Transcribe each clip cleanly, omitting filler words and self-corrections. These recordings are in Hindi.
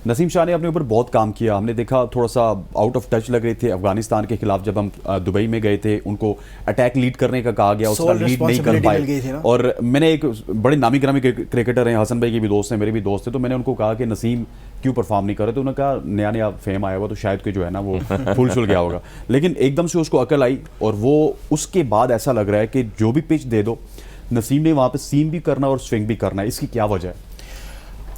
नसीम शाह ने अपने ऊपर बहुत काम किया, हमने देखा थोड़ा सा आउट ऑफ टच लग रहे थे अफगानिस्तान के खिलाफ। जब हम दुबई में गए थे, उनको अटैक लीड करने का कहा गया, उसका लीड नहीं कर पाए। और मैंने एक बड़े नामी गिरामी क्रिकेटर हैं, हसन भाई के भी दोस्त हैं, मेरे भी दोस्त थे, तो मैंने उनको कहा कि नसीम क्यों परफॉर्म नहीं कर रहे, तो उन्होंने कहा नया नया फेम आया हुआ तो शायद कि जो है ना वो फुल शुल गया होगा। लेकिन एकदम से उसको अकल आई और वो उसके बाद ऐसा लग रहा है कि जो भी पिच दे दो नसीम ने वहाँ पे सीम भी करना और स्विंग भी करना है। इसकी क्या वजह है?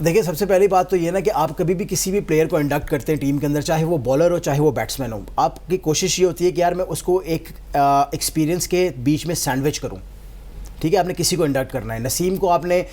देखिए, सबसे पहली बात तो ये ना कि आप कभी भी किसी भी प्लेयर को इंडक्ट करते हैं टीम के अंदर, चाहे वो बॉलर हो चाहे वो बैट्समैन हो, आपकी कोशिश ये होती है कि यार मैं उसको एक एक्सपीरियंस के बीच में सैंडविच करूं। ठीक है, आपने किसी को इंडक्ट करना है। नसीम को आपने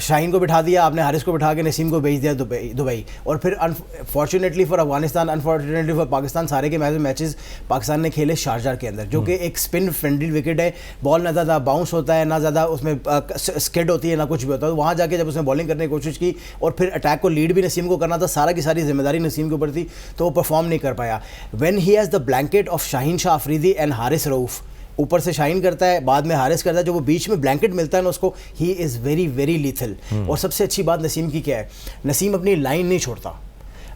शाहीन को बिठा दिया, आपने हारिस को बिठा के नसीम को भेज दिया दुबई। और फिर unfortunately for Afghanistan, unfortunately for Pakistan, सारे के मैचेस पाकिस्तान ने खेले शारजाह के अंदर, जो कि एक स्पिन फ्रेंडली विकेट है। बॉल ना ज़्यादा बाउंस होता है, ना ज़्यादा उसमें स्किड होती है, ना कुछ भी होता है। वहाँ जाके जब उसने बॉलिंग करने की कोशिश की और फिर अटैक को लीड भी नसीम को करना था, सारा की सारी जिम्मेदारी नसीम के ऊपर थी, तो वो परफॉर्म नहीं कर पाया। When he has the blanket of Shaheen Shah Afridi and Haris Rauf, ऊपर से शाहीन करता है, बाद में हारिस करता है, जो वो बीच में ब्लैंकेट मिलता है ना उसको, he is very very lethal. और सबसे अच्छी बात नसीम की क्या है, नसीम अपनी लाइन नहीं छोड़ता।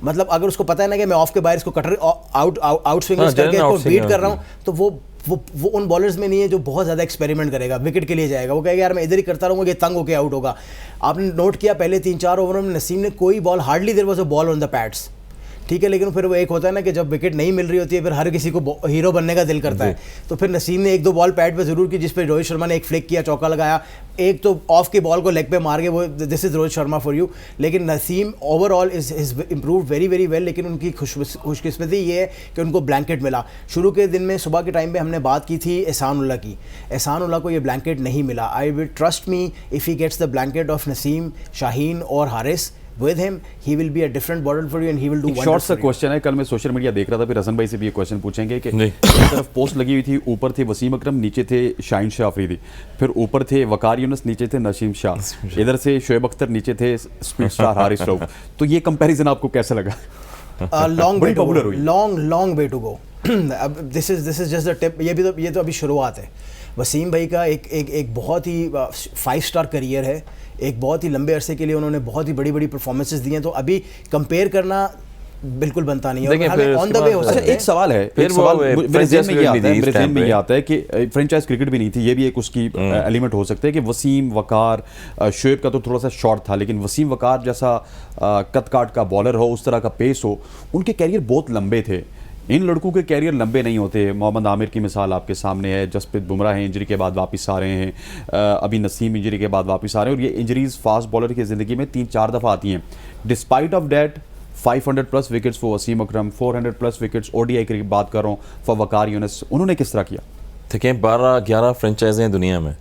मतलब अगर उसको पता है ना कि मैं ऑफ के बाहर इसको कटर आउट स्विंग करके इसको बीट कर रहा हूँ, तो वो उन बॉलर्स में नहीं है जो बहुत ज़्यादा एक्सपेरिमेंट करेगा, विकेट के लिए जाएगा। वो कहेगा यार मैं इधर ही करता रहूँगा, ये तंग होकर आउट होगा। आपने नोट किया पहले 3-4 ओवरों में नसीम ने कोई ball, hardly there was a ball on the pads. ठीक है, लेकिन फिर वो एक होता है ना कि जब विकेट नहीं मिल रही होती है, फिर हर किसी को हीरो बनने का दिल करता है। तो फिर नसीम ने 1-2 बॉल पैड पे ज़रूर की, जिस पे रोहित शर्मा ने एक फ्लिक किया, चौका लगाया। एक तो ऑफ की बॉल को लेग पे मार के, वो this is Rohit Sharma for you. लेकिन Naseem overall is improve very very well. लेकिन उनकी खुशकिस्मती ये है कि उनको ब्लैंकेट मिला। शुरू के दिन में सुबह के टाइम पे हमने बात की थी एहसान उल्लाह की, एहसान उल्लाह को ये ब्लैंकेट नहीं मिला। I will trust me, if he gets the blanket of Naseem, Shaheen और Haris with him, he will be a different bowler for you and he will do wonders. Short सा क्वेश्चन है, कल मैं सोशल मीडिया देख रहा था, फिर हसन भाई से भी ये क्वेश्चन पूछेंगे कि एक तरफ पोस्ट लगी हुई थी, ऊपर थे वसीम अकरम, नीचे थे शाहीन शाह अफरीदी, फिर ऊपर थे वकार यूनुस, नीचे थे नसीम शाह, इधर से शोएब अख्तर, नीचे थे स्पीड स्टार हारिस रऊफ। तो ये कंपैरिजन आपको कैसा लगा? Long way to go. अब this is just the tip. ये तो अभी शुरुआत है। वसीम भाई का एक बहुत ही 5 स्टार करियर है, एक बहुत ही लंबे अरसे के लिए उन्होंने बहुत ही बड़ी बड़ी परफॉर्मेंसेस दी हैं, तो अभी कंपेयर करना बिल्कुल बनता नहीं है। ऑन द वे हो सकता है। एक सवाल है, मेरे ज़हन में ये आता है कि फ्रेंचाइज क्रिकेट भी नहीं थी, ये भी एक उसकी एलिमेंट हो सकता है कि वसीम, वकार, शोएब का तो थोड़ा सा शॉर्ट था, लेकिन वसीम वकार जैसा कद काट का बॉलर हो, उस तरह का पेस हो, उनके कैरियर बहुत लंबे थे। इन लड़कों के कैरियर लंबे नहीं होते। मोहम्मद आमिर की मिसाल आपके सामने है, जसप्रीत बुमराह हैं, इंजरी के बाद वापस आ रहे हैं, अभी नसीम इंजरी के बाद वापस आ रहे हैं, और ये इंजरीज फास्ट बॉलर की ज़िंदगी में 3-4 दफ़ा आती हैं। Despite of that 500+ wickets for Wasim Akram, 400+ wickets ODI cricket बात कर रहा हूँ फॉर वकार यूनुस। उन्होंने किस तरह किया? देखें, 12-11 फ्रेंचाइज़ हैं दुनिया में,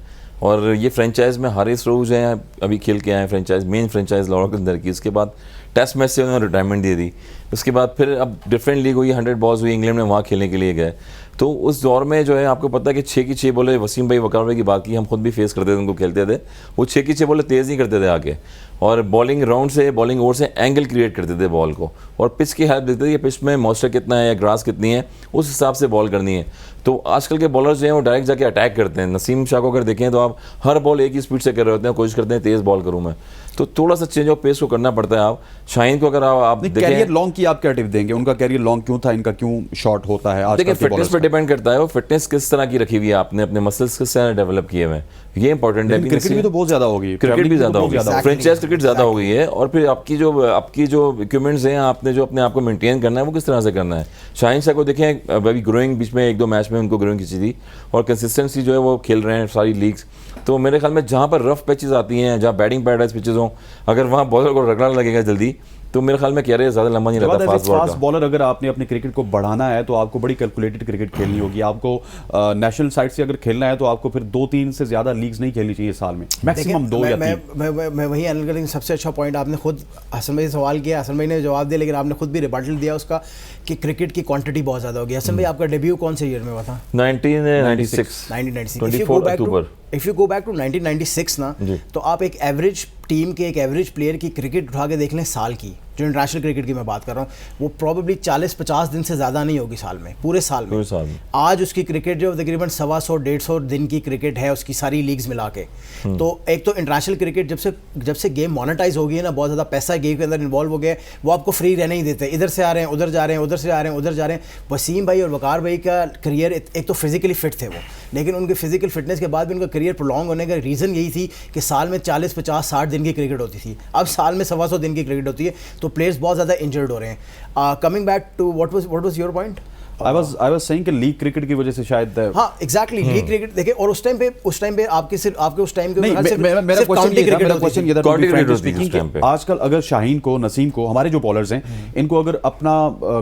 और ये फ्रेंचाइज में हारिस रऊफ हैं अभी खेल के आए फ्रेंचाइज, मेन फ्रेंचाइज लाहौर के अंदर की। उसके बाद टेस्ट मैच से उन्होंने रिटायरमेंट दे दी। उसके बाद फिर अब डिफरेंट लीग हुई, 100 बॉल्स हुई, इंग्लैंड में वहाँ खेलने के लिए गए। तो उस दौर में जो है आपको पता है कि 6 की 6 बॉलें, वसीम भाई वकार भाई की बात की, हम खुद भी फेस करते थे, उनको खेलते थे। वो 6 की 6 बॉलें तेज़ नहीं करते थे आके, और बॉलिंग राउंड से, बॉलिंग ओवर से एंगल क्रिएट करते थे बॉल को, और पिच की हेल्प देखते थे कि पिच में मॉइस्चर कितना है या ग्रास कितनी है, उस हिसाब से बॉल करनी है। तो आजकल के बॉलर्स जो हैं वो डायरेक्ट जाके अटैक करते हैं। नसीम शाह को अगर देखें तो आप हर बॉल एक ही स्पीड से कर रहे होते हैं, कोशिश करते हैं तेज़ बॉल करूँ मैं, तो थोड़ा सा चेंज ऑफ पेस को करना पड़ता है। आप शाहीन को अगर आप देखें, कैरियर लॉन्ग की आप क्या टिप देंगे? उनका कैरियर लॉन्ग क्यों था, इनका क्यों शॉर्ट होता है? आज देखिए, फिटनेस पर डिपेंड करता है, वो फिटनेस किस तरह की रखी हुई है आपने, अपने मसल्स किस तरह डेवलप किए हुए हैं, ये इंपॉर्टेंट है। क्रिकेट भी तो बहुत ज़्यादा होगी, क्रिकेट भी ज़्यादा होगी, फ्रेंचाइज क्रिकेट ज़्यादा हो गई है। और फिर आपकी जो इक्विपमेंट्स हैं, आपने जो अपने आप को मेंटेन करना है वो किस तरह से करना है। शाहीन शाह को देखें, अभी ग्रोइंग बीच में 1-2 मैच में उनको ग्रोइंग खींची थी, और कंसिस्टेंसी जो है वो खेल रहे हैं सारी लीग्स। तो मेरे ख्याल में जहाँ पर रफ पिचेस आती हैं, जहाँ बैटिंग पैराडाइज पिचेस हों, अगर वहाँ बॉलर को रगड़ना लगेगा जल्दी, तो मेरे ख्याल में कैरियर ज़्यादा लंबा नहीं रहता फास्ट बॉलर। अगर आपने अपने क्रिकेट को बढ़ाना है तो आपको बड़ी कैलकुलेटेड क्रिकेट खेलनी होगी। आपको नेशनल साइड से अगर खेलना है तो आपको फिर 2-3 से ज़्यादा लीग्स नहीं खेलनी चाहिए साल में, मैक्सिमम 2 या 3। मैं वही एनालिसिस करेंगे। सबसे अच्छा पॉइंट आपने खुद हसन भाई से सवाल किया, हसन भाई ने जवाब दिया, लेकिन आपने खुद भी रिबटल दिया उसका कि क्रिकेट की क्वांटिटी बहुत ज़्यादा होगी। हसन भाई, आपका डेब्यू कौन से ईयर में हुआ था? 1996 24 अक्टूबर। If you go back to 1996 ना, तो आप एक एवरेज टीम के एक एवरेज प्लेयर की क्रिकेट उठा के देख लें साल की, जो इंटरनेशनल क्रिकेट की मैं बात कर रहा हूँ, वो प्रॉबेबली 40-50 दिन से ज़्यादा नहीं होगी साल में, पूरे साल में। आज उसकी क्रिकेट जो तकरीबन 125-150 दिन की क्रिकेट है उसकी सारी लीग्स मिला के। तो एक तो इंटरनेशनल क्रिकेट जब से गेम मोनेटाइज हो गई है ना, बहुत ज़्यादा पैसा गेम के अंदर इन्वॉल्व हो गया, वो आपको फ्री रहने ही देते, इधर से आ रहे हैं उधर जा रहे हैं, उधर से आ रहे हैं उधर जा रहे हैं। वसीम भाई और वकार भाई का करियर एक तो फिजिकली फिट थे वो, लेकिन उनके फिजिकल फिटनेस के बाद भी उनका करियर प्रोलॉन्ग होने का रीज़न यही थी कि साल में 40-50-60 दिन की क्रिकेट होती थी, अब साल में 125 दिन की क्रिकेट होती है, तो प्लेयर्स बहुत ज़्यादा इंजर्ड हो रहे हैं। Coming back to what was your point? I was saying कि लीग क्रिकेट की वजह से शायद हाँ एग्जैक्टली लीग क्रिकेट देखिए, और उस टाइम पे आपके उस टाइम के मेरा क्वेश्चन ये था कि आजकल अगर शाहीन को, नसीम को, हमारे जो बॉलर्स हैं, इनको अगर अपना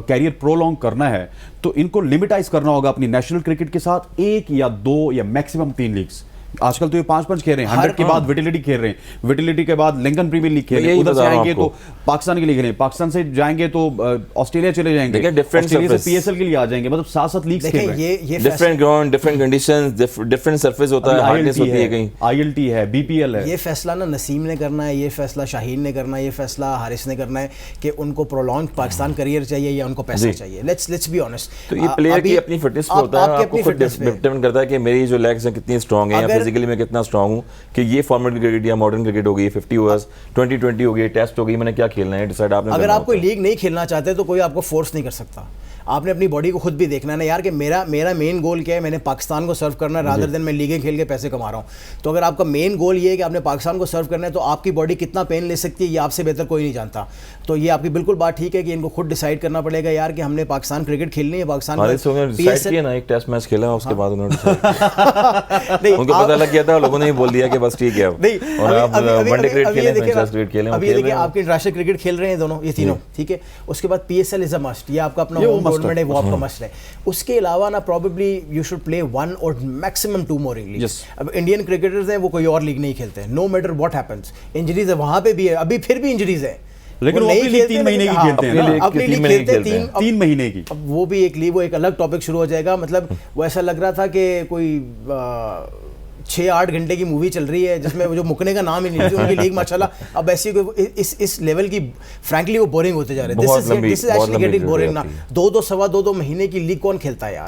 कैरियर प्रोलॉन्ग करना है तो इनको लिमिटाइज करना होगा अपनी नेशनल क्रिकेट के साथ 1 या 2 या मैक्सिमम 3 लीग्स। आजकल तो ये 5 खेल रहे हैं, 100 के बाद विटिलिटी खेल रहे हैं, विटिलिटी के बाद लिंकन प्रीमियर लीग खेल रहे हैं, उधर से आएंगे तो पाकिस्तान के लिए खेलें, पाकिस्तान से जाएंगे तो ऑस्ट्रेलिया चले जाएंगे, ऑस्ट्रेलिया से पीएसएल के लिए आ जाएंगे, मतलब 7-7 लीग्स खेल रहे हैं। ये different ground, different conditions, different surface होता है, हार्डनेस होती है, कहीं आईएलटी है, बीपीएल है। ये फैसला ना नसीम ने करना है, ये फैसला शाहीन ने करना है, ये फैसला हारिस ने करना है कि उनको प्रोलॉन्ग पाकिस्तान करियर चाहिए या उनको पैसा चाहिए। लेट्स बी ऑनेस्ट, तो ये प्लेयर की अपनी फिटनेस पे होता है, आपको खुद डिपेंड करता है कि मेरी जो लेग्स हैं कितनी स्ट्रांग है या फिजिकली मैं कितना स्ट्रांग हूं, कि ये फॉर्मेट क्रिकेट या मॉडर्न क्रिकेट हो गई, 50 ओवर्स, 20-20 हो गई, टेस्ट हो गई, मैंने क्या खेलना है डिसाइड आपने। अगर आप कोई लीग नहीं खेलना चाहते तो कोई आपको फोर्स नहीं कर सकता, आपने अपनी बॉडी को खुद भी देखना है ना यार कि मेरा मेन गोल क्या है, मैंने पाकिस्तान को सर्व करना है रादर देन मैं लीगें खेल के पैसे कमा रहा हूँ। तो अगर आपका मेन गोल ये है कि आपने पाकिस्तान को सर्व करना है, तो आपकी बॉडी कितना पेन ले सकती है ये आपसे बेहतर कोई नहीं जानता। तो ये आपकी बिल्कुल बात ठीक है कि इनको खुद डिसाइड करना पड़ेगा यार कि हमने पाकिस्तान क्रिकेट खेलनी है, पाकिस्तान ना एक टेस्ट मैच खेला उसके बाद उन्होंने उनको पता लग गया था, लोगों ने बोल दिया कि बस ठीक है, और आप वनडे क्रिकेट खेलें, फ्रेंचाइज क्रिकेट खेलें। अब ये देखिए आपके इंटरनेशनल क्रिकेट खेल रहे हैं दोनों, ये तीनों ठीक है। उसके बाद पीएसएल इज अ मस्ट, ये आपका अपना टूर्नामेंट है, वो आपका मस्ट है। उसके अलावा ना प्रॉबेबली यू शुड प्ले 1 और मैक्सिमम 2 मोर लीग। अब इंडियन क्रिकेटर्स हैं वो कोई और लीग नहीं खेलते, no matter what happens. Injuries है वहां पे भी है, अभी फिर भी इंजरीज है, लेकिन वो अपनी लीग 3 महीने की खेलते हैं ना, अपनी लीग खेलते हैं 3 महीने की। अब वो भी एक लीग, वो एक अलग टॉपिक शुरू हो जाएगा। मतलब वो ऐसा लग रहा था कि कोई 6-8 घंटे की मूवी चल रही है जिसमें जो मुकने का नाम ही नहीं थी उनकी लीग माशाल्लाह। अब ऐसी इस लेवल की फ्रैंकली वो बोरिंग होते जा रहे हैं। This is actually getting boring ना। 2-2 सवा 2 महीने की लीग कौन खेलता है यार।